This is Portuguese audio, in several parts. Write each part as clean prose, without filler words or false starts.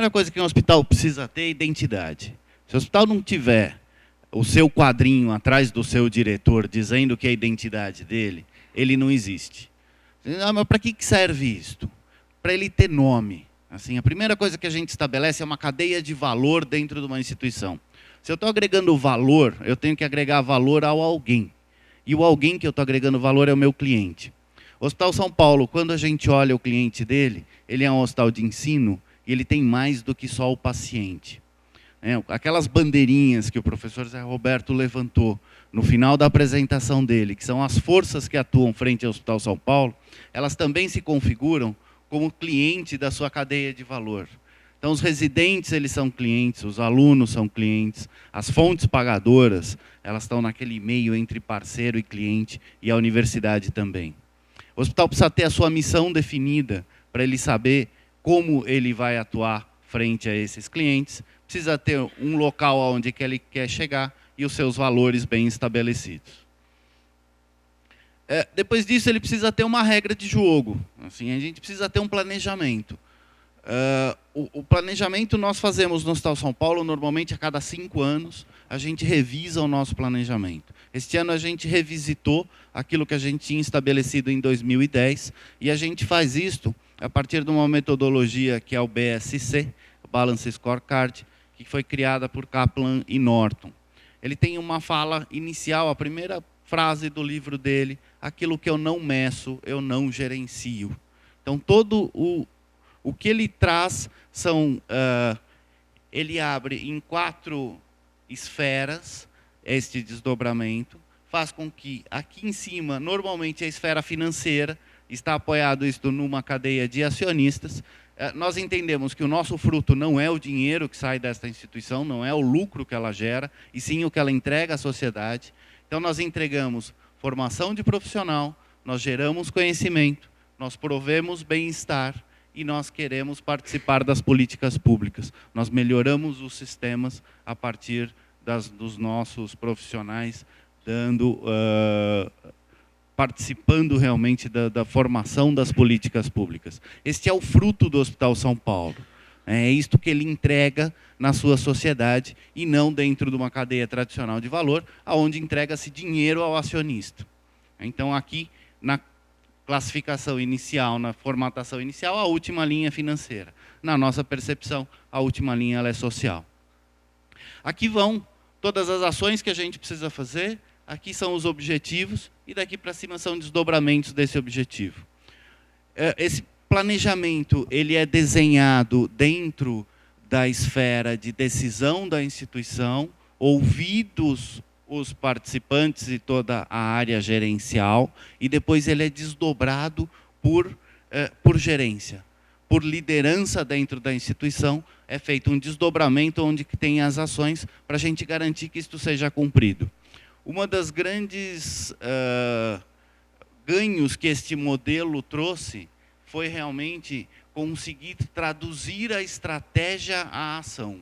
primeira coisa que um hospital precisa ter é identidade. Se o hospital não tiver o seu quadrinho atrás do seu diretor dizendo que é a identidade dele, ele não existe. Ah, mas para que serve isto? Para ele ter nome. Assim, a primeira coisa que a gente estabelece é uma cadeia de valor dentro de uma instituição. Se eu estou agregando valor, eu tenho que agregar valor ao alguém. E o alguém que eu estou agregando valor é o meu cliente. O Hospital São Paulo, quando a gente olha o cliente dele, ele é um hospital de ensino e ele tem mais do que só o paciente. Aquelas bandeirinhas que o professor Zé Roberto levantou no final da apresentação dele, que são as forças que atuam frente ao Hospital São Paulo, elas também se configuram como cliente da sua cadeia de valor. Então, os residentes, eles são clientes, os alunos são clientes, as fontes pagadoras, elas estão naquele meio entre parceiro e cliente, e a universidade também. O hospital precisa ter a sua missão definida, para ele saber como ele vai atuar frente a esses clientes, precisa ter um local onde que ele quer chegar e os seus valores bem estabelecidos. Depois disso, ele precisa ter uma regra de jogo. Assim, a gente precisa ter um planejamento. O planejamento nós fazemos no Hospital São Paulo, normalmente a cada 5 anos, a gente revisa o nosso planejamento. Este ano a gente revisitou aquilo que a gente tinha estabelecido em 2010, e a gente faz isto a partir de uma metodologia que é o BSC, o Balance Scorecard, que foi criada por Kaplan e Norton. Ele tem uma fala inicial, a primeira frase do livro dele: aquilo que eu não meço, eu não gerencio. Então, todo o que ele traz são... ele abre em 4 esferas este desdobramento, faz com que aqui em cima, normalmente a esfera financeira, está apoiado isto numa cadeia de acionistas. Nós entendemos que o nosso fruto não é o dinheiro que sai desta instituição, não é o lucro que ela gera, e sim o que ela entrega à sociedade. Então, nós entregamos formação de profissional, nós geramos conhecimento, nós provemos bem-estar e nós queremos participar das políticas públicas. Nós melhoramos os sistemas a partir dos nossos profissionais, participando realmente da formação das políticas públicas. Este é o fruto do Hospital São Paulo. É isto que ele entrega na sua sociedade e não dentro de uma cadeia tradicional de valor, onde entrega-se dinheiro ao acionista. Então, aqui, na classificação inicial, na formatação inicial, a última linha é financeira. Na nossa percepção, a última linha ela é social. Aqui vão todas as ações que a gente precisa fazer, aqui são os objetivos, e daqui para cima são desdobramentos desse objetivo. Esse planejamento ele é desenhado dentro da esfera de decisão da instituição, ouvidos os participantes e toda a área gerencial, e depois ele é desdobrado por gerência. Por liderança dentro da instituição, é feito um desdobramento onde tem as ações para a gente garantir que isto seja cumprido. Uma das grandes ganhos que este modelo trouxe foi realmente conseguir traduzir a estratégia à ação.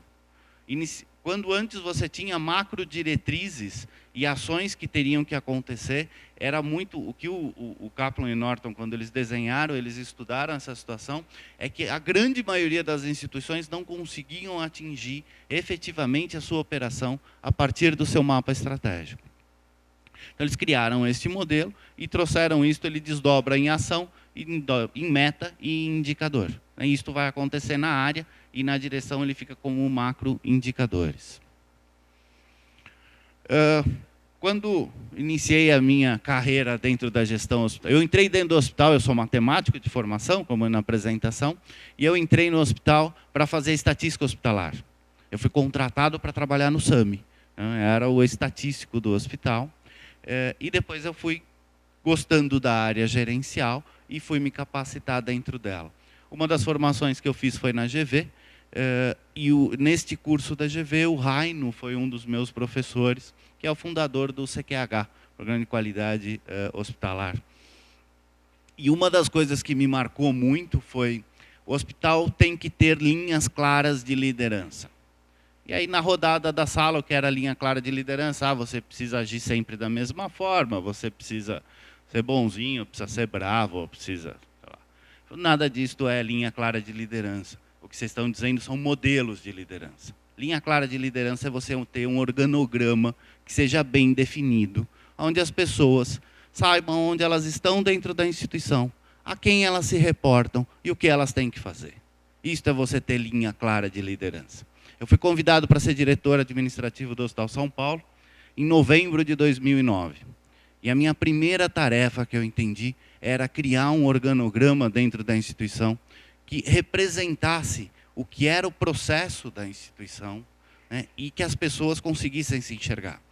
Quando antes você tinha macro diretrizes e ações que teriam que acontecer, era muito o que o Kaplan e Norton, quando eles desenharam, eles estudaram essa situação, é que a grande maioria das instituições não conseguiam atingir efetivamente a sua operação a partir do seu mapa estratégico. Então, eles criaram este modelo e trouxeram isto, ele desdobra em ação, em meta e em indicador. E isto vai acontecer na área e na direção ele fica como macro indicadores. Quando iniciei a minha carreira dentro da gestão hospitalar, eu entrei dentro do hospital, eu sou matemático de formação, como na apresentação, e eu entrei no hospital para fazer estatística hospitalar. Eu fui contratado para trabalhar no SAMI, era o estatístico do hospital, e depois eu fui gostando da área gerencial e fui me capacitar dentro dela. Uma das formações que eu fiz foi na GV, e neste curso da GV, o Raino foi um dos meus professores, que é o fundador do CQH, Programa de Qualidade Hospitalar. E uma das coisas que me marcou muito foi: o hospital tem que ter linhas claras de liderança. E aí, na rodada da sala, o que era a linha clara de liderança? Você precisa agir sempre da mesma forma, você precisa ser bonzinho, precisa ser bravo, precisa... Sei lá. Nada disso é linha clara de liderança. O que vocês estão dizendo são modelos de liderança. Linha clara de liderança é você ter um organograma que seja bem definido, onde as pessoas saibam onde elas estão dentro da instituição, a quem elas se reportam e o que elas têm que fazer. Isto é você ter linha clara de liderança. Eu fui convidado para ser diretor administrativo do Hospital São Paulo em novembro de 2009. E a minha primeira tarefa que eu entendi era criar um organograma dentro da instituição que representasse o que era o processo da instituição, né, e que as pessoas conseguissem se enxergar.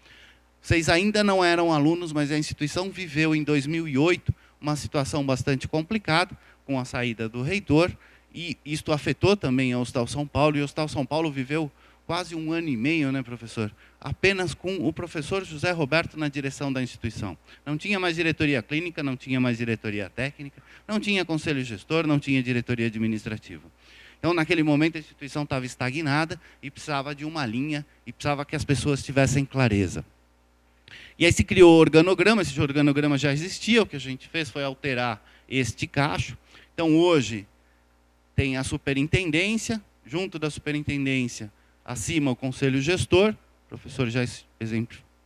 Vocês ainda não eram alunos, mas a instituição viveu em 2008 uma situação bastante complicada com a saída do reitor, e isto afetou também o Hospital São Paulo, e o Hospital São Paulo viveu quase 1 ano e meio, né, professor? Apenas com o professor José Roberto na direção da instituição. Não tinha mais diretoria clínica, não tinha mais diretoria técnica, não tinha conselho gestor, não tinha diretoria administrativa. Então, naquele momento, a instituição estava estagnada e precisava de uma linha, e precisava que as pessoas tivessem clareza. E aí se criou o organograma, esse organograma já existia, o que a gente fez foi alterar este cacho. Então, hoje, tem a superintendência, junto da superintendência, acima o conselho gestor, o professor já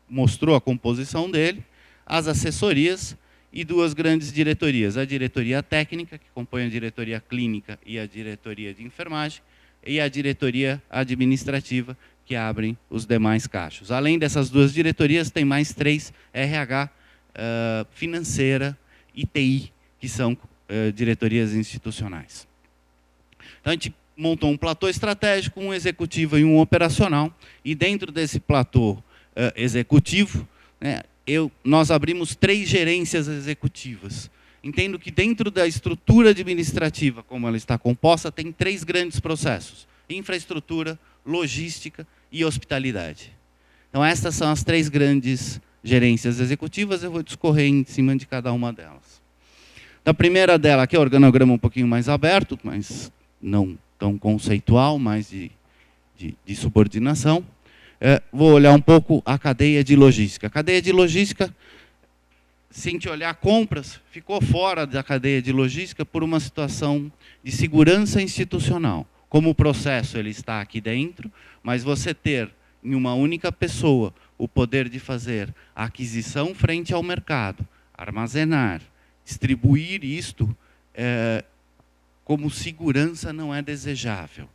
mostrou a composição dele, as assessorias e 2 grandes diretorias, a diretoria técnica, que compõe a diretoria clínica e a diretoria de enfermagem, e a diretoria administrativa, que abrem os demais cachos. Além dessas 2 diretorias, tem mais 3, RH, financeira e TI, que são diretorias institucionais. Então, a gente montou um platô estratégico, um executivo e um operacional, e dentro desse platô executivo, né, nós abrimos 3 gerências executivas. Entendo que dentro da estrutura administrativa, como ela está composta, tem 3 grandes processos: infraestrutura, logística e hospitalidade. Então, estas são as 3 grandes gerências executivas, eu vou discorrer em cima de cada uma delas. A primeira dela, aqui é o organograma um pouquinho mais aberto, mas não tão conceitual, mais de subordinação. Vou olhar um pouco a cadeia de logística. A cadeia de logística, se a gente olhar compras, ficou fora da cadeia de logística por uma situação de segurança institucional. Como o processo ele está aqui dentro, mas você ter em uma única pessoa o poder de fazer a aquisição frente ao mercado, armazenar, distribuir isto, como segurança não é desejável.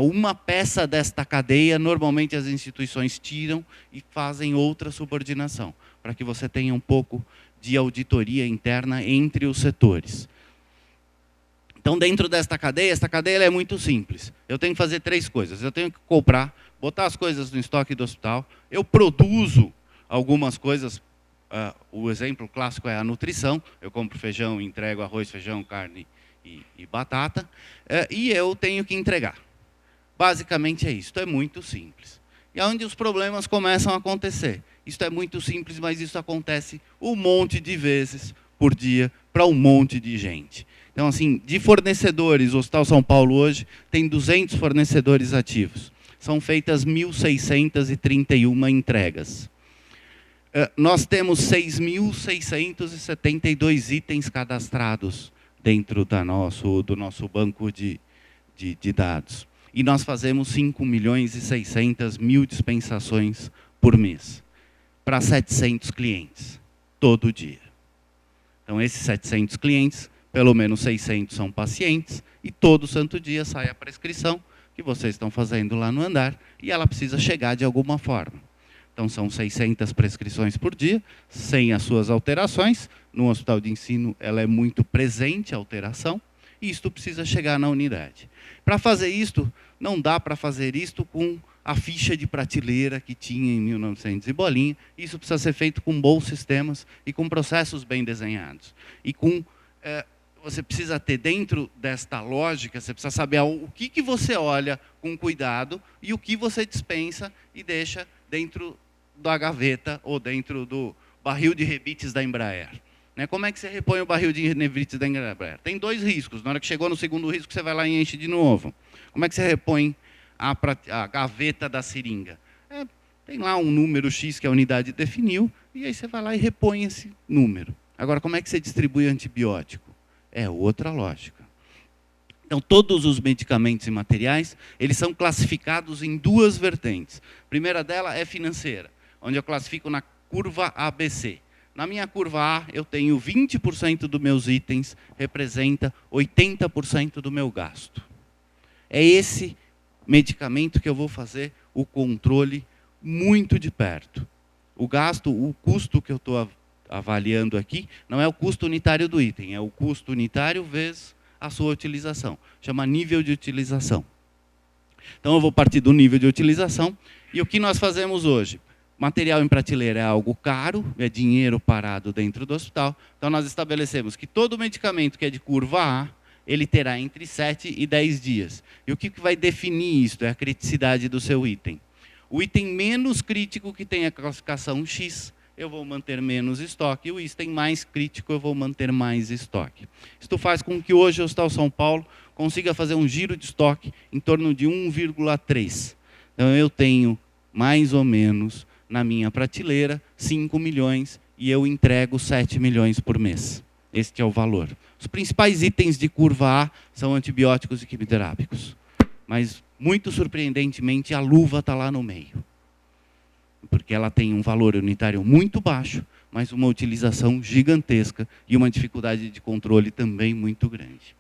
Uma peça desta cadeia, normalmente as instituições tiram e fazem outra subordinação, para que você tenha um pouco de auditoria interna entre os setores. Então, dentro desta cadeia, esta cadeia é muito simples. Eu tenho que fazer 3 coisas. Eu tenho que comprar, botar as coisas no estoque do hospital, eu produzo algumas coisas, o exemplo clássico é a nutrição, eu compro feijão, entrego arroz, feijão, carne e batata, e eu tenho que entregar. Basicamente é isso, é muito simples. E é onde os problemas começam a acontecer. Isso é muito simples, mas isso acontece um monte de vezes por dia para um monte de gente. Então, assim, de fornecedores, o Hospital São Paulo hoje tem 200 fornecedores ativos. São feitas 1.631 entregas. Nós temos 6.672 itens cadastrados dentro do nosso banco de dados. E nós fazemos 5.600.000 dispensações por mês, para 700 clientes, todo dia. Então, esses 700 clientes, pelo menos 600 são pacientes, e todo santo dia sai a prescrição que vocês estão fazendo lá no andar, e ela precisa chegar de alguma forma. Então, são 600 prescrições por dia, sem as suas alterações. No hospital de ensino, ela é muito presente, a alteração, e isto precisa chegar na unidade. Para fazer isto, não dá para fazer isto com a ficha de prateleira que tinha em 1900 e bolinha. Isso precisa ser feito com bons sistemas e com processos bem desenhados. E você precisa ter dentro desta lógica, você precisa saber o que você olha com cuidado e o que você dispensa e deixa dentro da gaveta ou dentro do barril de rebites da Embraer. Como é que você repõe o barril de rebites da Embraer? Tem 2 riscos. Na hora que chegou no segundo risco, você vai lá e enche de novo. Como é que você repõe a gaveta da seringa? Tem lá um número X que a unidade definiu, e aí você vai lá e repõe esse número. Agora, como é que você distribui antibiótico? É outra lógica. Então, todos os medicamentos e materiais, eles são classificados em duas vertentes. A primeira dela é financeira, onde eu classifico na curva ABC. Na minha curva A, eu tenho 20% dos meus itens, representa 80% do meu gasto. É esse medicamento que eu vou fazer o controle muito de perto. O gasto, o custo que eu estou avaliando aqui, não é o custo unitário do item, é o custo unitário vezes a sua utilização. Chama nível de utilização. Então eu vou partir do nível de utilização. E o que nós fazemos hoje? Material em prateleira é algo caro, é dinheiro parado dentro do hospital. Então nós estabelecemos que todo medicamento que é de curva A, ele terá entre 7 e 10 dias. E o que vai definir isso? É a criticidade do seu item. O item menos crítico que tem a classificação X, eu vou manter menos estoque. E o item mais crítico, eu vou manter mais estoque. Isto faz com que hoje o Hospital São Paulo consiga fazer um giro de estoque em torno de 1,3. Então eu tenho, mais ou menos, na minha prateleira, 5 milhões e eu entrego 7 milhões por mês. Este é o valor. Os principais itens de curva A são antibióticos e quimioterápicos. Mas, muito surpreendentemente, a luva está lá no meio. Porque ela tem um valor unitário muito baixo, mas uma utilização gigantesca e uma dificuldade de controle também muito grande.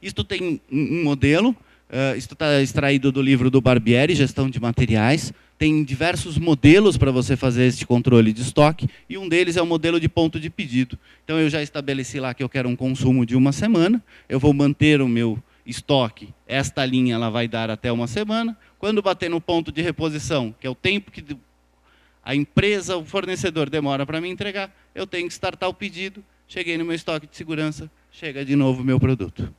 Isto tem um modelo, isto está extraído do livro do Barbieri, Gestão de Materiais. Tem diversos modelos para você fazer este controle de estoque, e um deles é o modelo de ponto de pedido. Então eu já estabeleci lá que eu quero um consumo de 1 semana, eu vou manter o meu estoque, esta linha ela vai dar até 1 semana. Quando bater no ponto de reposição, que é o tempo que a empresa, o fornecedor demora para me entregar, eu tenho que startar o pedido, cheguei no meu estoque de segurança, chega de novo o meu produto.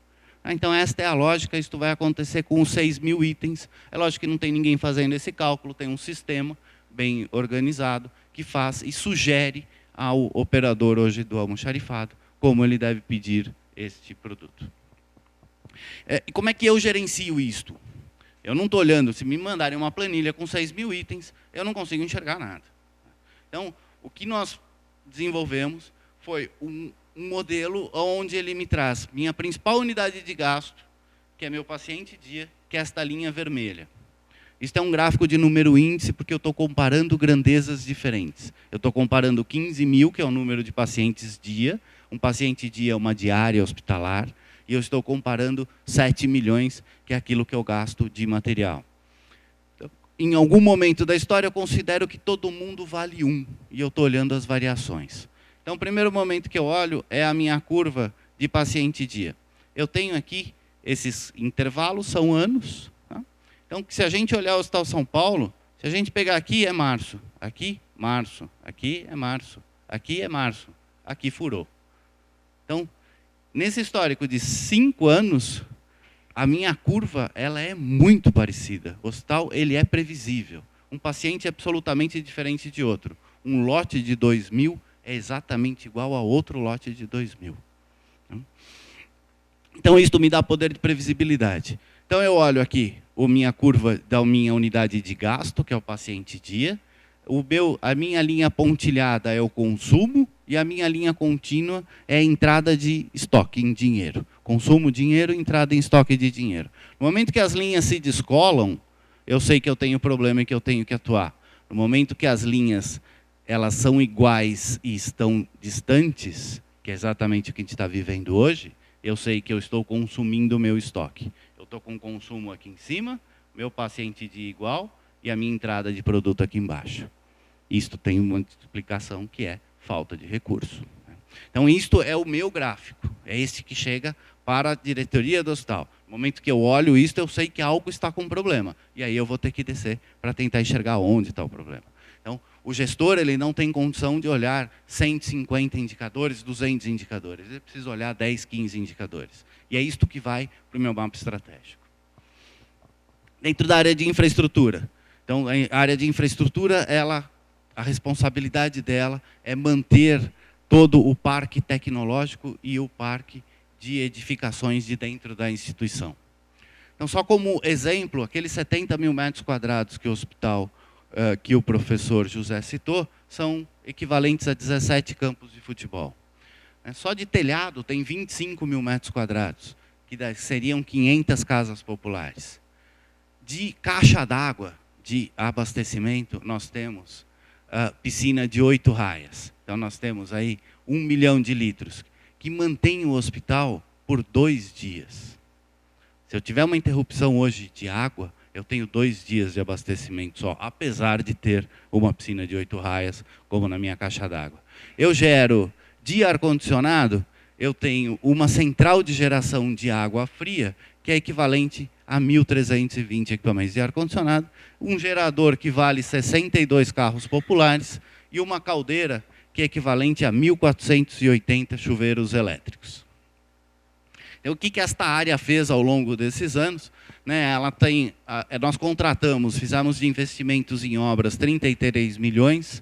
Então esta é a lógica, isso vai acontecer com os 6 mil itens. É lógico que não tem ninguém fazendo esse cálculo, tem um sistema bem organizado que faz e sugere ao operador hoje do almoxarifado como ele deve pedir este produto. E como é que eu gerencio isto? Eu não estou olhando, se me mandarem uma planilha com 6 mil itens, eu não consigo enxergar nada. Então, o que nós desenvolvemos foi um modelo onde ele me traz minha principal unidade de gasto, que é meu paciente dia, que é esta linha vermelha. Isso é um gráfico de número índice, porque eu estou comparando grandezas diferentes. Eu estou comparando 15 mil, que é o número de pacientes dia, um paciente dia é uma diária hospitalar, e eu estou comparando 7 milhões, que é aquilo que eu gasto de material. Em algum momento da história, eu considero que todo mundo vale 1, e eu estou olhando as variações. Então, o primeiro momento que eu olho é a minha curva de paciente-dia. Eu tenho aqui, esses intervalos são anos. Tá? Então, se a gente olhar o Hospital São Paulo, se a gente pegar aqui é março, aqui é março, aqui é março, aqui furou. Então, nesse histórico de 5 anos, a minha curva ela é muito parecida. O hospital ele é previsível. Um paciente é absolutamente diferente de outro. Um lote de 2.000 é exatamente igual a outro lote de 2.000. Então, isso me dá poder de previsibilidade. Então, eu olho aqui a minha curva da minha unidade de gasto, que é o paciente dia. A minha linha pontilhada é o consumo e a minha linha contínua é a entrada de estoque em dinheiro. Consumo, dinheiro, entrada em estoque de dinheiro. No momento que as linhas se descolam, eu sei que eu tenho problema e que eu tenho que atuar. No momento que as linhas elas são iguais e estão distantes, que é exatamente o que a gente está vivendo hoje, eu sei que eu estou consumindo o meu estoque. Eu estou com o consumo aqui em cima, meu paciente de igual e a minha entrada de produto aqui embaixo. Isto tem uma explicação que é falta de recurso. Então, isto é o meu gráfico. É esse que chega para a diretoria do hospital. No momento que eu olho isto, eu sei que algo está com problema. E aí eu vou ter que descer para tentar enxergar onde está o problema. Então, o gestor ele não tem condição de olhar 150 indicadores, 200 indicadores. Ele precisa olhar 10, 15 indicadores. E é isto que vai para o meu mapa estratégico. Dentro da área de infraestrutura. Então, a área de infraestrutura, a responsabilidade dela é manter todo o parque tecnológico e o parque de edificações de dentro da instituição. Então, só como exemplo, aqueles 70 mil metros quadrados que o hospital que o professor José citou, são equivalentes a 17 campos de futebol. Só de telhado tem 25 mil metros quadrados. que seriam 500 casas populares. De caixa d'água, de abastecimento, nós temos piscina de 8 raias. Então, nós temos aí 1 milhão de litros, que mantém o hospital por 2 dias. Se eu tiver uma interrupção hoje de água, eu tenho 2 dias de abastecimento só, apesar de ter uma piscina de 8 raias, como na minha caixa d'água. Eu gero de ar-condicionado, eu tenho uma central de geração de água fria, que é equivalente a 1.320 equipamentos de ar-condicionado, um gerador que vale 62 carros populares e uma caldeira que é equivalente a 1.480 chuveiros elétricos. Então, o que esta área fez ao longo desses anos? Ela tem, nós contratamos, fizemos de investimentos em obras 33 milhões,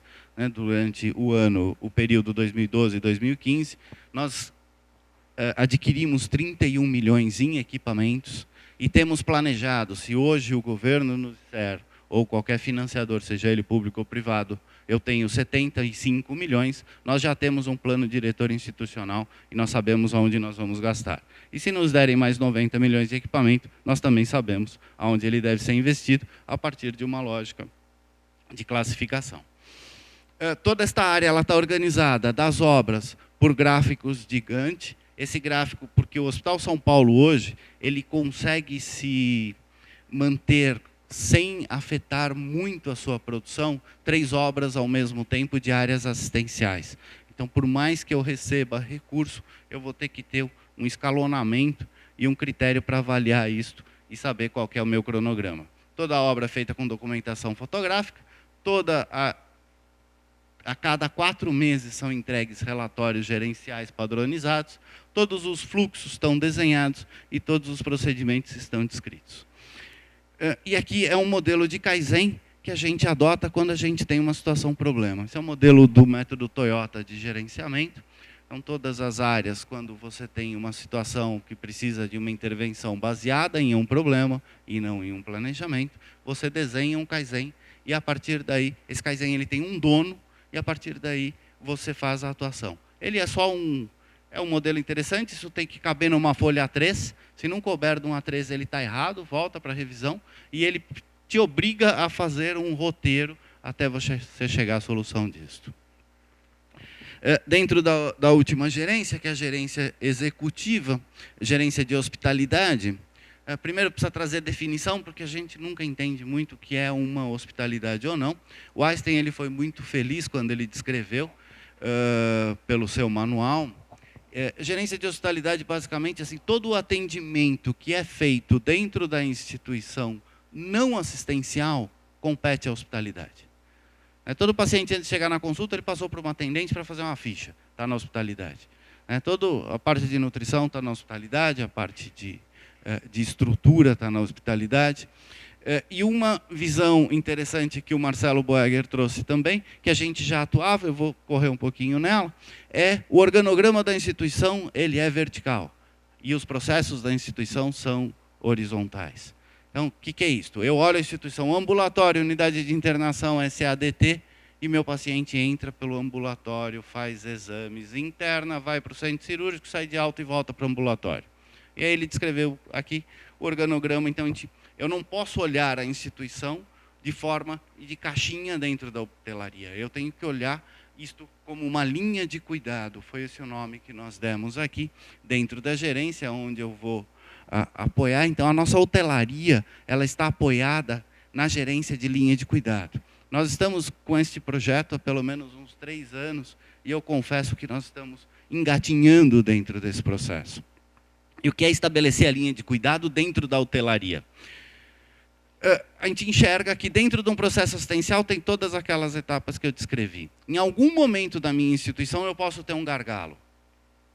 durante o período 2012 e 2015. Nós adquirimos 31 milhões em equipamentos e temos planejado, se hoje o governo nos disser, ou qualquer financiador, seja ele público ou privado, eu tenho 75 milhões, nós já temos um plano diretor institucional e nós sabemos aonde nós vamos gastar. E se nos derem mais 90 milhões de equipamento, nós também sabemos aonde ele deve ser investido, a partir de uma lógica de classificação. Toda esta área está organizada das obras por gráficos de Gantt. Esse gráfico, porque o Hospital São Paulo hoje, ele consegue se manter sem afetar muito a sua produção, 3 obras ao mesmo tempo de áreas assistenciais. Então, por mais que eu receba recurso, eu vou ter que ter um escalonamento e um critério para avaliar isto e saber qual que é o meu cronograma. Toda a obra é feita com documentação fotográfica, a cada 4 meses são entregues relatórios gerenciais padronizados, todos os fluxos estão desenhados e todos os procedimentos estão descritos. E aqui é um modelo de Kaizen que a gente adota quando a gente tem uma situação problema. Esse é o modelo do método Toyota de gerenciamento. Então, todas as áreas, quando você tem uma situação que precisa de uma intervenção baseada em um problema e não em um planejamento, você desenha um Kaizen e, a partir daí, esse Kaizen ele tem um dono e, a partir daí, você faz a atuação. Ele é só um modelo interessante, isso tem que caber numa folha A3. Se não couber de um A3, ele está errado, volta para a revisão, e ele te obriga a fazer um roteiro até você chegar à solução disso. Dentro da última gerência, que é a gerência executiva, gerência de hospitalidade, primeiro precisa trazer definição, porque a gente nunca entende muito o que é uma hospitalidade ou não. O Einstein ele foi muito feliz quando ele descreveu, pelo seu manual, gerência de hospitalidade, basicamente, assim, todo o atendimento que é feito dentro da instituição não assistencial compete à hospitalidade. Todo paciente, antes de chegar na consulta, ele passou por uma atendente para fazer uma ficha, está na hospitalidade. Toda a parte de nutrição está na hospitalidade, a parte de estrutura está na hospitalidade. E uma visão interessante que o Marcelo Boeger trouxe também, que a gente já atuava, eu vou correr um pouquinho nela, é o organograma da instituição, ele é vertical. E os processos da instituição são horizontais. Então, o que é isto? Eu olho a instituição ambulatório, unidade de internação, SADT, e meu paciente entra pelo ambulatório, faz exames, interna, vai para o centro cirúrgico, sai de alta e volta para o ambulatório. E aí ele descreveu aqui o organograma, então eu não posso olhar a instituição de forma de caixinha dentro da hotelaria. Eu tenho que olhar isto como uma linha de cuidado. Foi esse o nome que nós demos aqui, dentro da gerência, onde eu vou apoiar. Então, a nossa hotelaria ela está apoiada na gerência de linha de cuidado. Nós estamos com este projeto há pelo menos uns 3 anos, e eu confesso que nós estamos engatinhando dentro desse processo. E o que é estabelecer a linha de cuidado dentro da hotelaria? A gente enxerga que dentro de um processo assistencial tem todas aquelas etapas que eu descrevi. Em algum momento da minha instituição eu posso ter um gargalo.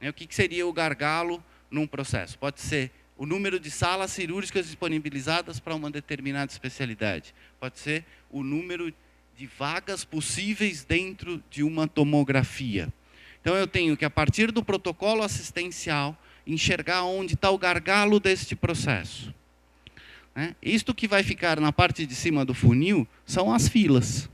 O que seria o gargalo num processo? Pode ser o número de salas cirúrgicas disponibilizadas para uma determinada especialidade. Pode ser o número de vagas possíveis dentro de uma tomografia. Então eu tenho que, a partir do protocolo assistencial, enxergar onde está o gargalo deste processo. Isto que vai ficar na parte de cima do funil são as filas.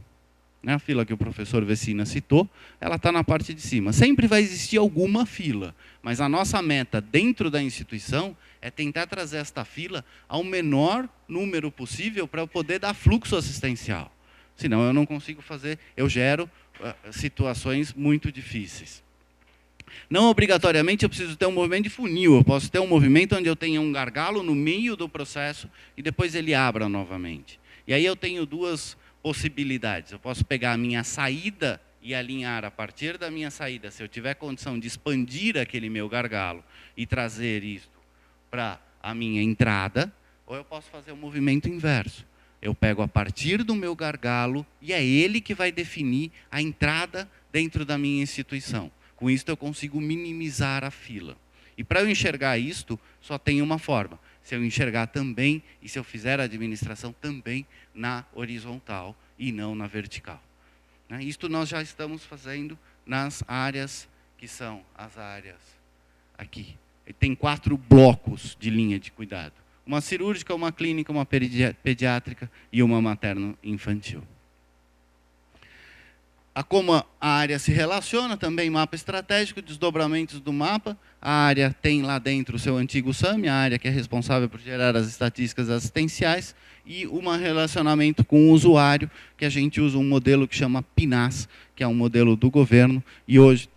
A fila que o professor Vecina citou, ela está na parte de cima. Sempre vai existir alguma fila, mas a nossa meta dentro da instituição é tentar trazer esta fila ao menor número possível para eu poder dar fluxo assistencial. Senão eu não consigo fazer, eu gero situações muito difíceis. Não obrigatoriamente eu preciso ter um movimento de funil, eu posso ter um movimento onde eu tenha um gargalo no meio do processo e depois ele abra novamente. E aí eu tenho duas possibilidades. Eu posso pegar a minha saída e alinhar a partir da minha saída, se eu tiver condição de expandir aquele meu gargalo e trazer isso para a minha entrada, ou eu posso fazer o movimento inverso. Eu pego a partir do meu gargalo e é ele que vai definir a entrada dentro da minha instituição. Com isso eu consigo minimizar a fila. E para eu enxergar isto, só tem uma forma. Se eu enxergar também, e se eu fizer a administração também na horizontal e não na vertical. Isto nós já estamos fazendo nas áreas que são as áreas aqui. Tem 4 blocos de linha de cuidado. Uma cirúrgica, uma clínica, uma pediátrica e uma materno-infantil. Como a área se relaciona, também mapa estratégico, desdobramentos do mapa. A área tem lá dentro o seu antigo SAMI, a área que é responsável por gerar as estatísticas assistenciais, e um relacionamento com o usuário, que a gente usa um modelo que chama PNAS, que é um modelo do governo, e hoje,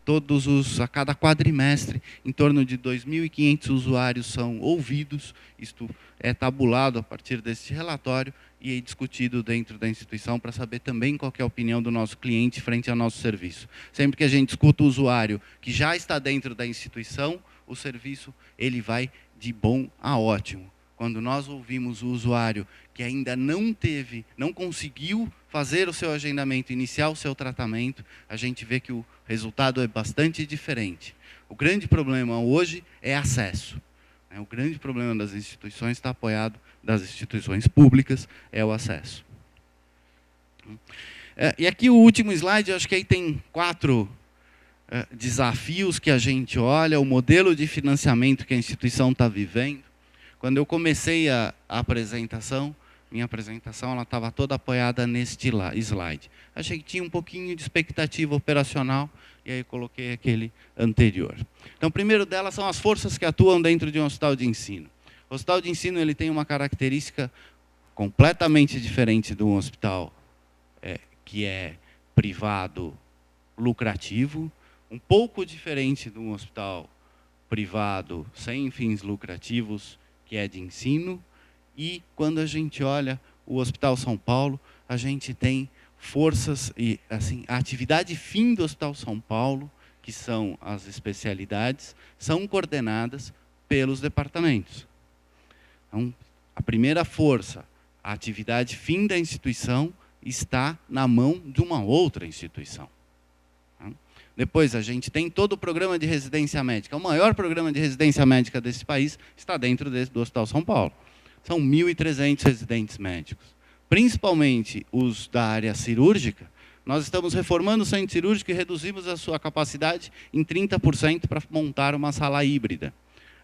a cada quadrimestre, em torno de 2.500 usuários são ouvidos, isto é tabulado a partir desse relatório, e é discutido dentro da instituição para saber também qual é a opinião do nosso cliente frente ao nosso serviço. Sempre que a gente escuta o usuário que já está dentro da instituição, o serviço ele vai de bom a ótimo. Quando nós ouvimos o usuário que ainda não conseguiu fazer o seu agendamento inicial, o seu tratamento, a gente vê que o resultado é bastante diferente. O grande problema hoje é acesso. O grande problema das instituições está apoiado das instituições públicas, é o acesso. E aqui o último slide, eu acho que aí tem 4 desafios que a gente olha, o modelo de financiamento que a instituição está vivendo. Quando eu comecei a apresentação, minha apresentação ela estava toda apoiada neste slide. Achei que tinha um pouquinho de expectativa operacional, e aí coloquei aquele anterior. Então, o primeiro delas são as forças que atuam dentro de um hospital de ensino. O hospital de ensino ele tem uma característica completamente diferente de um hospital que é privado lucrativo, um pouco diferente de um hospital privado sem fins lucrativos, que é de ensino, e quando a gente olha o Hospital São Paulo, a gente tem forças e assim, a atividade fim do Hospital São Paulo, que são as especialidades, são coordenadas pelos departamentos. Então, a primeira força, a atividade fim da instituição, está na mão de uma outra instituição. Depois, a gente tem todo o programa de residência médica. O maior programa de residência médica desse país está dentro do Hospital São Paulo. São 1.300 residentes médicos. Principalmente os da área cirúrgica, nós estamos reformando o centro cirúrgico e reduzimos a sua capacidade em 30% para montar uma sala híbrida.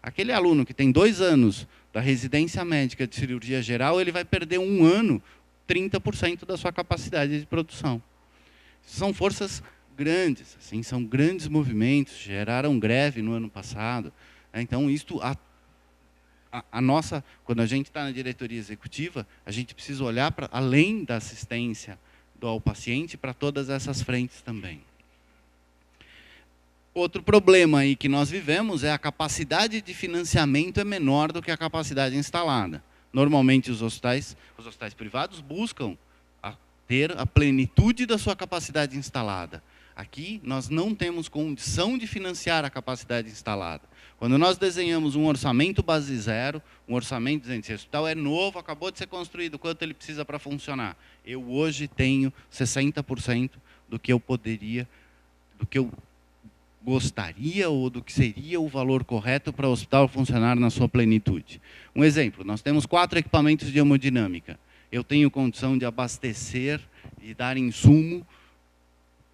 Aquele aluno que tem 2 anos da residência médica de cirurgia geral, ele vai perder 1 ano, 30% da sua capacidade de produção. São forças grandes, assim, são grandes movimentos, geraram greve no ano passado. Então, isto, quando a gente está na diretoria executiva, a gente precisa olhar para além da assistência ao paciente para todas essas frentes também. Outro problema aí que nós vivemos é a capacidade de financiamento é menor do que a capacidade instalada. Normalmente os hospitais privados buscam ter a plenitude da sua capacidade instalada. Aqui, nós não temos condição de financiar a capacidade instalada. Quando nós desenhamos um orçamento base zero, um orçamento dizendo que esse hospital é novo, acabou de ser construído, quanto ele precisa para funcionar? Eu hoje tenho 60% do que eu poderia, do que eu gostaria ou do que seria o valor correto para o hospital funcionar na sua plenitude. Um exemplo, nós temos 4 equipamentos de hemodinâmica. Eu tenho condição de abastecer e dar insumo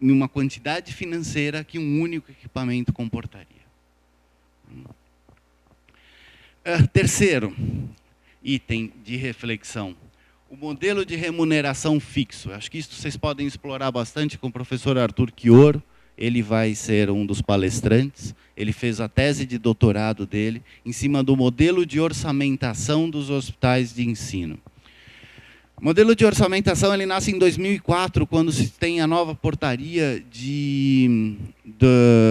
em uma quantidade financeira que um único equipamento comportaria. Terceiro item de reflexão, o modelo de remuneração fixo. Acho que isso vocês podem explorar bastante com o professor Arthur Chioro, ele vai ser um dos palestrantes. Ele fez a tese de doutorado dele em cima do modelo de orçamentação dos hospitais de ensino. O modelo de orçamentação ele nasce em 2004, quando se tem a nova portaria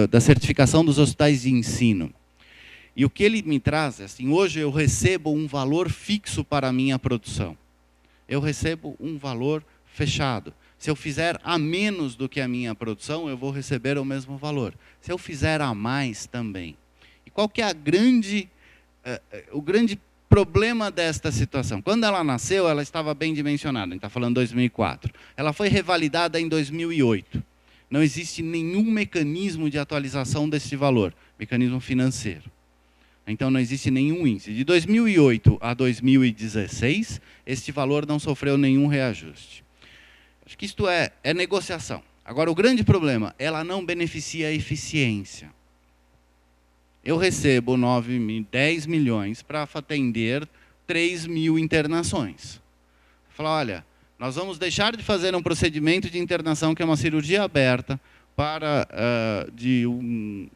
da certificação dos hospitais de ensino. E o que ele me traz é assim, hoje eu recebo um valor fixo para a minha produção. Eu recebo um valor fechado. Se eu fizer a menos do que a minha produção, eu vou receber o mesmo valor. Se eu fizer a mais, também. E qual que é o grande problema desta situação? Quando ela nasceu, ela estava bem dimensionada. A gente está falando 2004. Ela foi revalidada em 2008. Não existe nenhum mecanismo de atualização desse valor, mecanismo financeiro. Então, não existe nenhum índice. De 2008 a 2016, este valor não sofreu nenhum reajuste. Acho que isto é negociação. Agora, o grande problema, ela não beneficia a eficiência. Eu recebo 10 milhões para atender 3 mil internações. Fala, olha, nós vamos deixar de fazer um procedimento de internação, que é uma cirurgia aberta, para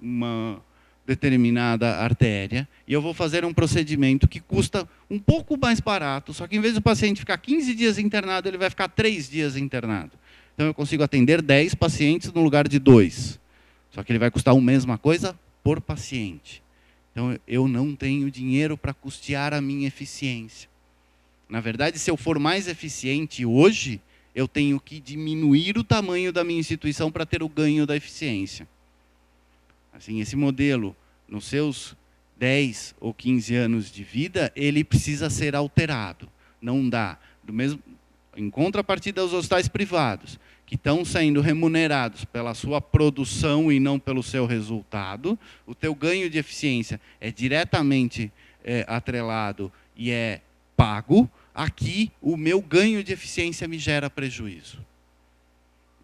uma determinada artéria, e eu vou fazer um procedimento que custa um pouco mais barato, só que em vez do paciente ficar 15 dias internado, ele vai ficar 3 dias internado. Então eu consigo atender 10 pacientes no lugar de 2. Só que ele vai custar a mesma coisa por paciente. Então eu não tenho dinheiro para custear a minha eficiência. Na verdade, se eu for mais eficiente hoje, eu tenho que diminuir o tamanho da minha instituição para ter o ganho da eficiência. Assim, esse modelo, nos seus 10 ou 15 anos de vida, ele precisa ser alterado. Não dá. Em contrapartida aos hospitais privados, que estão sendo remunerados pela sua produção e não pelo seu resultado, o teu ganho de eficiência é diretamente atrelado e é pago. Aqui, o meu ganho de eficiência me gera prejuízo.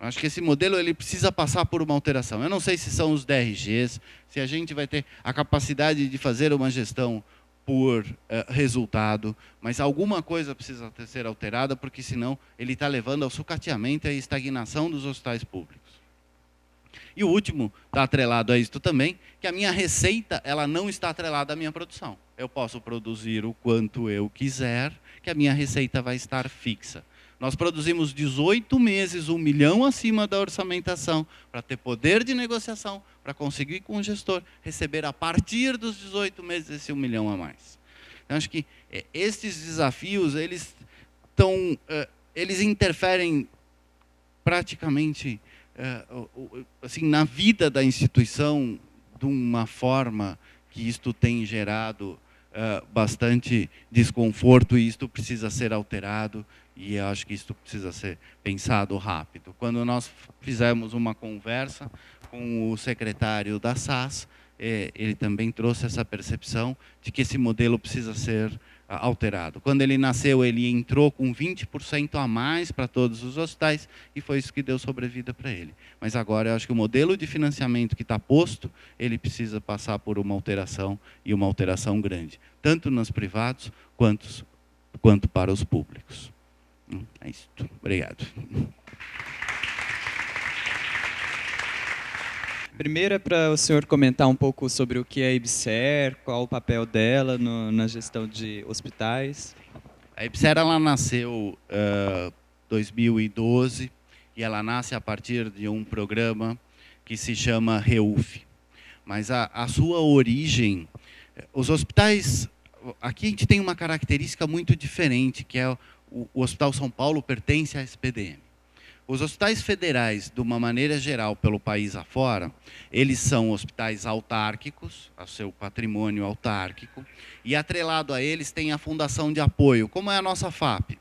Acho que esse modelo ele precisa passar por uma alteração. Eu não sei se são os DRGs, se a gente vai ter a capacidade de fazer uma gestão por resultado, mas alguma coisa precisa ser alterada, porque senão ele está levando ao sucateamento e à estagnação dos hospitais públicos. E o último está atrelado a isto também, que a minha receita ela não está atrelada à minha produção. Eu posso produzir o quanto eu quiser, que a minha receita vai estar fixa. Nós produzimos 18 meses, 1 milhão acima da orçamentação, para ter poder de negociação, para conseguir com o gestor receber a partir dos 18 meses esse 1 milhão a mais. Então, acho que esses desafios, eles interferem praticamente assim, na vida da instituição de uma forma que isto tem gerado bastante desconforto, e isto precisa ser alterado. E eu acho que isso precisa ser pensado rápido. Quando nós fizemos uma conversa com o secretário da SAS, ele também trouxe essa percepção de que esse modelo precisa ser alterado. Quando ele nasceu, ele entrou com 20% a mais para todos os hospitais, e foi isso que deu sobrevida para ele. Mas agora eu acho que o modelo de financiamento que está posto, ele precisa passar por uma alteração, e uma alteração grande, tanto nos privados quanto para os públicos. É isso. Obrigado. Primeiro é para o senhor comentar um pouco sobre o que é a IBSER, qual o papel dela na gestão de hospitais. A IBSER ela nasceu em 2012, e ela nasce a partir de um programa que se chama REUF. Mas a sua origem, os hospitais, aqui a gente tem uma característica muito diferente, que é o Hospital São Paulo pertence à SPDM. Os hospitais federais, de uma maneira geral, pelo país afora, eles são hospitais autárquicos, a seu patrimônio autárquico, e atrelado a eles tem a fundação de apoio, como é a nossa FAP.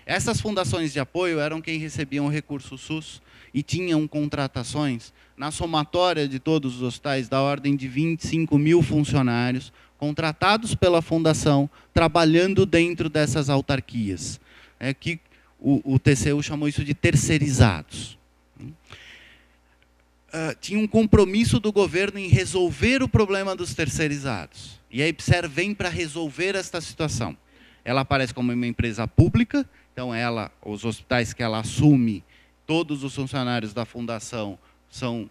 Essas fundações de apoio eram quem recebiam o recurso SUS e tinham contratações na somatória de todos os hospitais da ordem de 25 mil funcionários, contratados pela fundação, trabalhando dentro dessas autarquias, que o TCU chamou isso de terceirizados. Tinha um compromisso do governo em resolver o problema dos terceirizados. E a IBSER vem para resolver esta situação. Ela aparece como uma empresa pública, então os hospitais que ela assume, todos os funcionários da fundação são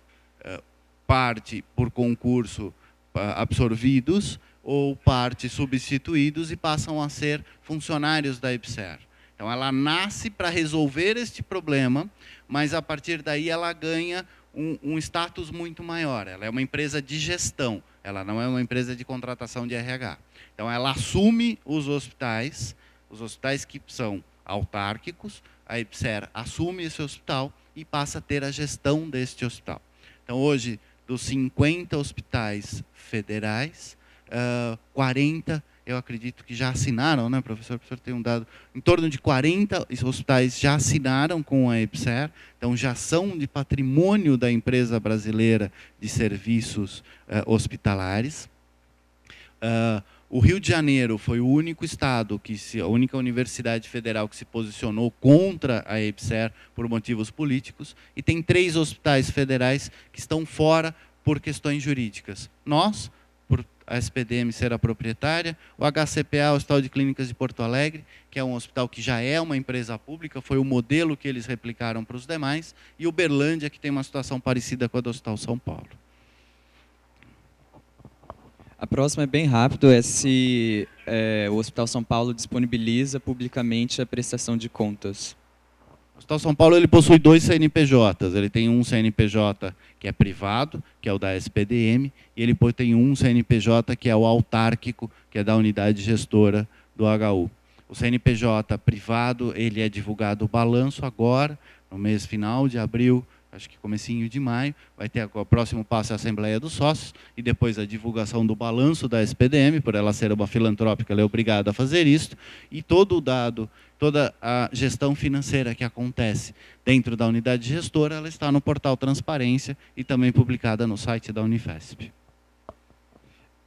parte por concurso absorvidos ou parte substituídos e passam a ser funcionários da IBSER. Então, ela nasce para resolver este problema, mas, a partir daí, ela ganha um status muito maior. Ela é uma empresa de gestão, ela não é uma empresa de contratação de RH. Então, ela assume os hospitais que são autárquicos, a IBSER assume esse hospital e passa a ter a gestão deste hospital. Então, hoje, dos 50 hospitais federais, 40, eu acredito que já assinaram, né, professor? O professor tem um dado, em torno de 40 hospitais já assinaram com a IBSER, então já são de patrimônio da empresa brasileira de serviços hospitalares. O Rio de Janeiro foi o único estado, a única universidade federal que se posicionou contra a IBSER por motivos políticos, e tem 3 hospitais federais que estão fora por questões jurídicas. Nós, por a SPDM ser a proprietária, o HCPA, o Hospital de Clínicas de Porto Alegre, que é um hospital que já é uma empresa pública, foi o modelo que eles replicaram para os demais, e o Uberlândia, que tem uma situação parecida com a do Hospital São Paulo. A próxima é bem rápido, é se o Hospital São Paulo disponibiliza publicamente a prestação de contas. O Hospital São Paulo ele possui 2 CNPJs. Ele tem um CNPJ que é privado, que é o da SPDM, e ele tem um CNPJ que é o autárquico, que é da unidade gestora do HU. O CNPJ privado, ele é divulgado o balanço agora, no mês final de abril, acho que comecinho de maio, vai ter o próximo passo é a Assembleia dos Sócios, e depois a divulgação do balanço da SPDM, por ela ser uma filantrópica, ela é obrigada a fazer isso, e todo o dado, toda a gestão financeira que acontece dentro da unidade gestora, ela está no portal Transparência e também publicada no site da Unifesp.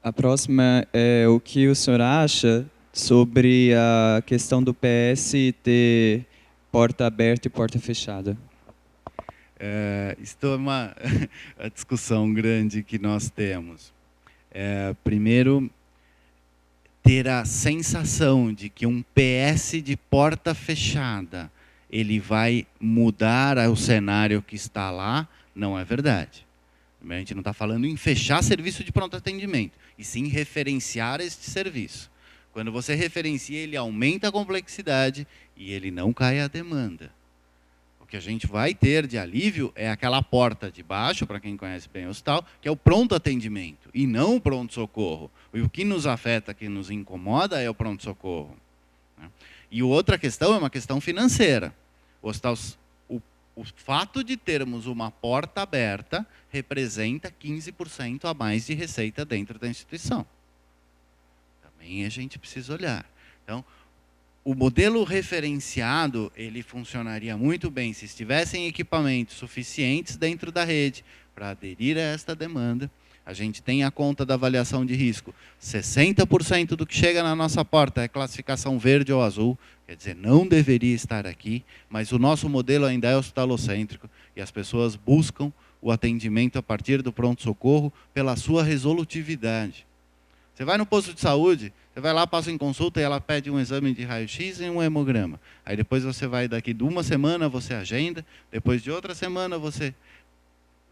A próxima é o que o senhor acha sobre a questão do PS ter porta aberta e porta fechada? Isto é uma a discussão grande que nós temos. Primeiro, ter a sensação de que um PS de porta fechada ele vai mudar o cenário que está lá, não é verdade. A gente não está falando em fechar serviço de pronto atendimento, e sim referenciar este serviço. Quando você referencia, ele aumenta a complexidade e ele não cai a demanda. O que a gente vai ter de alívio é aquela porta de baixo, para quem conhece bem o hospital, que é o pronto atendimento, e não o pronto-socorro. E o que nos afeta, que nos incomoda, é o pronto-socorro. E outra questão é uma questão financeira. O fato de termos uma porta aberta representa 15% a mais de receita dentro da instituição. Também a gente precisa olhar. Então, o modelo referenciado, ele funcionaria muito bem se estivessem equipamentos suficientes dentro da rede para aderir a esta demanda. A gente tem a conta da avaliação de risco. 60% do que chega na nossa porta é classificação verde ou azul, quer dizer, não deveria estar aqui, mas o nosso modelo ainda é hospitalocêntrico e as pessoas buscam o atendimento a partir do pronto-socorro pela sua resolutividade. Você vai no posto de saúde, você vai lá, passa em consulta e ela pede um exame de raio-x e um hemograma. Aí depois você vai, daqui de uma semana você agenda, depois de outra semana você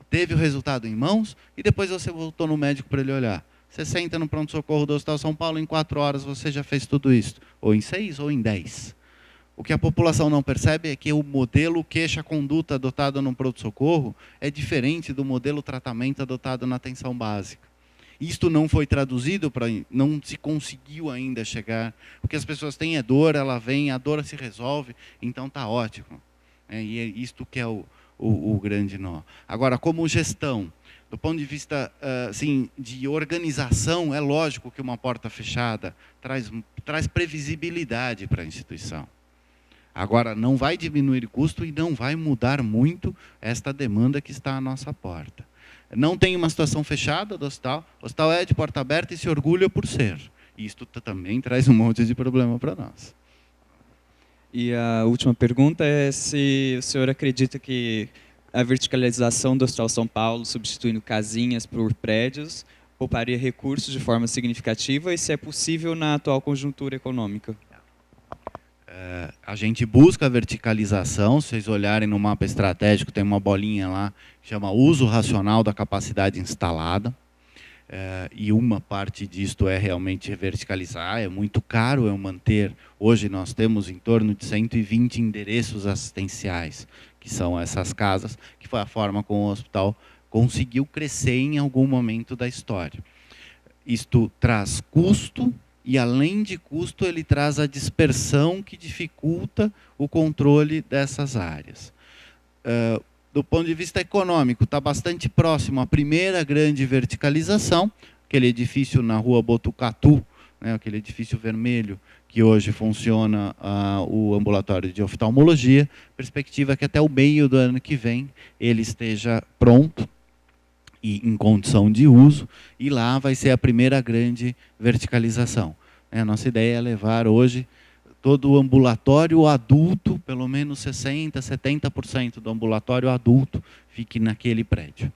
teve o resultado em mãos e depois você voltou no médico para ele olhar. Você senta no pronto-socorro do Hospital São Paulo, em 4 horas você já fez tudo isso, ou em 6 ou em 10. O que a população não percebe é que o modelo queixa-conduta adotado no pronto-socorro é diferente do modelo tratamento adotado na atenção básica. Isto não foi traduzido, não se conseguiu ainda chegar, porque as pessoas têm dor, ela vem, a dor se resolve, então está ótimo. E é isto que é o grande nó. Agora, como gestão, do ponto de vista assim, de organização, é lógico que uma porta fechada traz previsibilidade para a instituição. Agora, não vai diminuir custo e não vai mudar muito esta demanda que está à nossa porta. Não tem uma situação fechada do hospital, o hospital é de porta aberta e se orgulha por ser. E isto também traz um monte de problema para nós. E a última pergunta é se o senhor acredita que a verticalização do Hospital São Paulo, substituindo casinhas por prédios, pouparia recursos de forma significativa e se é possível na atual conjuntura econômica. A gente busca a verticalização. Se vocês olharem no mapa estratégico, tem uma bolinha lá que chama uso racional da capacidade instalada. E uma parte disto é realmente verticalizar. É muito caro eu manter. Hoje nós temos em torno de 120 endereços assistenciais, que são essas casas, que foi a forma como o hospital conseguiu crescer em algum momento da história. Isto traz custo, e além de custo, ele traz a dispersão que dificulta o controle dessas áreas. Do ponto de vista econômico, está bastante próximo à primeira grande verticalização, aquele edifício na rua Botucatu, né, aquele edifício vermelho, que hoje funciona o ambulatório de oftalmologia. Perspectiva é que até o meio do ano que vem ele esteja pronto e em condição de uso, e lá vai ser a primeira grande verticalização. A nossa ideia é levar hoje todo o ambulatório adulto, pelo menos 60%, 70% do ambulatório adulto fique naquele prédio.